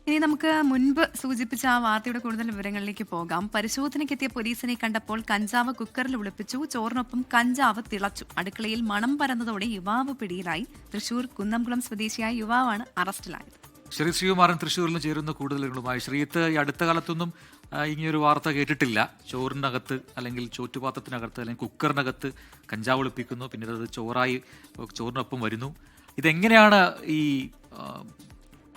ഇനി നമുക്ക് മുൻപ് സൂചിപ്പിച്ച ആ വാർത്തയുടെ കൂടുതൽ വിവരങ്ങളിലേക്ക് പോകാം. പരിശോധനയ്ക്കെത്തിയ പോലീസിനെ കണ്ടപ്പോൾ കഞ്ചാവ് കുക്കറിൽ ഒളിപ്പിച്ചു. ചോറിനൊപ്പം കഞ്ചാവ് തിളച്ചു. അടുക്കളയിൽ മണം പരന്നതോടെ യുവാവ് പിടിയിലായി. തൃശൂർ കുന്നംകുളം സ്വദേശിയായ യുവാവാണ് അറസ്റ്റിലായത്. ശ്രീ ശ്രീകുമാരൻ തൃശ്ശൂരിൽ ചേരുന്ന കൂടുതലുകളുമായി. ശ്രീത്ത്, ഈ അടുത്ത കാലത്തൊന്നും ഇങ്ങനെയൊരു വാർത്ത കേട്ടിട്ടില്ല. ചോറിനകത്ത് അല്ലെങ്കിൽ ചോറ്റുപാത്രത്തിനകത്ത് അല്ലെങ്കിൽ കുക്കറിനകത്ത് കഞ്ചാവ് ഒളിപ്പിക്കുന്നു, പിന്നീട് അത് ചോറിനൊപ്പം വരുന്നു. ഇതെങ്ങനെയാണ് ഈ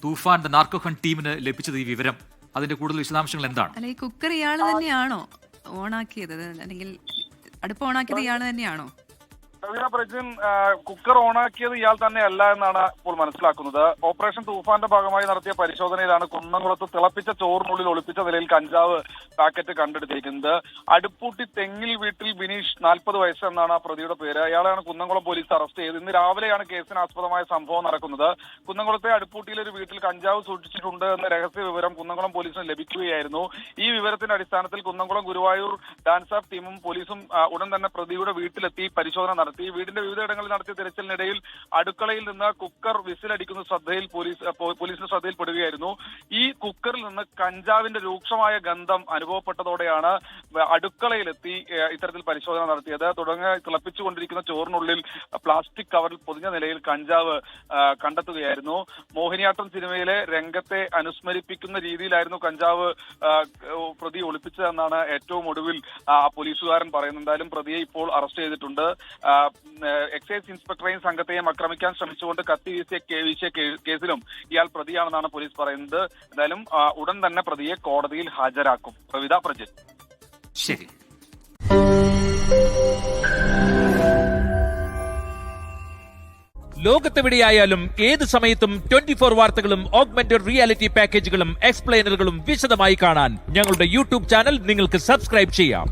തൂഫാൻ നാർക്കോ ഹണ്ട് ടീമിന് ലഭിച്ചത് ഈ വിവരം? അതിന്റെ കൂടുതൽ വിശദാംശങ്ങൾ എന്താണ്? അല്ല, ഈ കുക്കർ ഇയാൾ തന്നെയാണോ ഓണാക്കിയത്, അല്ലെങ്കിൽ അടുപ്പ് ഓണാക്കിയത് ഇയാൾ തന്നെയാണോ? പ്രജിൻ, കുക്കർ ഓണാക്കിയത് ഇയാൾ തന്നെയല്ല എന്നാണ് ഇപ്പോൾ മനസ്സിലാക്കുന്നത്. ഓപ്പറേഷൻ തൂഫാന്റെ ഭാഗമായി നടത്തിയ പരിശോധനയിലാണ് കുന്നംകുളത്ത് തിളപ്പിച്ച ചോറിനുള്ളിൽ ഒളിപ്പിച്ച നിലയിൽ കഞ്ചാവ് പാക്കറ്റ് കണ്ടെടുത്തിരിക്കുന്നത്. അടുപ്പൂട്ടി തെങ്ങിൽ വീട്ടിൽ ബിനീഷ് 40 വയസ്സ് എന്നാണ് പ്രതിയുടെ പേര്. അയാളെയാണ് കുന്നംകുളം പോലീസ് അറസ്റ്റ് ചെയ്തത്. ഇന്ന് രാവിലെയാണ് കേസിന് ആസ്പദമായ സംഭവം നടക്കുന്നത്. കുന്നംകുളത്തെ അടുപ്പൂട്ടിയിലെ ഒരു വീട്ടിൽ കഞ്ചാവ് സൂക്ഷിച്ചിട്ടുണ്ട് എന്ന രഹസ്യ വിവരം കുന്നംകുളം പോലീസിന് ലഭിക്കുകയായിരുന്നു. ഈ വിവരത്തിന്റെ അടിസ്ഥാനത്തിൽ കുന്നംകുളം ഗുരുവായൂർ ഡാൻസ് ഓഫ് ടീമും പോലീസും ഉടൻ തന്നെ പ്രതിയുടെ വീട്ടിലെത്തി പരിശോധന നടത്തി. വീടിന്റെ വിവിധയിടങ്ങളിൽ നടത്തിയ തിരച്ചിലിനിടയിൽ അടുക്കളയിൽ നിന്ന് കുക്കർ വിസിലടിക്കുന്ന പോലീസിന്റെ ശ്രദ്ധയിൽപ്പെടുകയായിരുന്നു. ഈ കുക്കറിൽ നിന്ന് കഞ്ചാവിന്റെ രൂക്ഷമായ ഗന്ധം അനുഭവപ്പെട്ടതോടെയാണ് അടുക്കളയിലെത്തി ഇത്തരത്തിൽ പരിശോധന നടത്തിയത്. തുടർന്ന് തിളപ്പിച്ചുകൊണ്ടിരിക്കുന്ന ചോറിനുള്ളിൽ പ്ലാസ്റ്റിക് കവറിൽ പൊതിഞ്ഞ നിലയിൽ കഞ്ചാവ് കണ്ടെത്തുകയായിരുന്നു. മോഹിനിയാട്ടം സിനിമയിലെ രംഗത്തെ അനുസ്മരിപ്പിക്കുന്ന രീതിയിലായിരുന്നു കഞ്ചാവ് പ്രതി ഒളിപ്പിച്ചതെന്നാണ് ഏറ്റവും ഒടുവിൽ പോലീസുകാരൻ പറയുന്നത്. എന്തായാലും പ്രതിയെ ഇപ്പോൾ അറസ്റ്റ് ചെയ്തിട്ടുണ്ട്. എക്സൈസ് ഇൻസ്പെക്ടറെയും സംഘത്തെയും ആക്രമിക്കാൻ ശ്രമിച്ചുകൊണ്ട് കത്തി വീശിയ കേസിലും ഇയാൾ പ്രതിയാണെന്നാണ് പോലീസ് പറയുന്നത്. എന്തായാലും ഉടൻ തന്നെ പ്രതിയെ കോടതിയിൽ ഹാജരാക്കും. പ്രവിത, പ്രജിത്ത്. ശരി. ലോകത്തെവിടെയായാലും ഏത് സമയത്തും 24 വാർത്തകളും ഓഗ്മെന്റഡ് റിയാലിറ്റി പാക്കേജുകളും എക്സ്പ്ലെയിനറുകളും വിശദമായി കാണാൻ ഞങ്ങളുടെ യൂട്യൂബ് ചാനൽ നിങ്ങൾക്ക് സബ്സ്ക്രൈബ് ചെയ്യാം.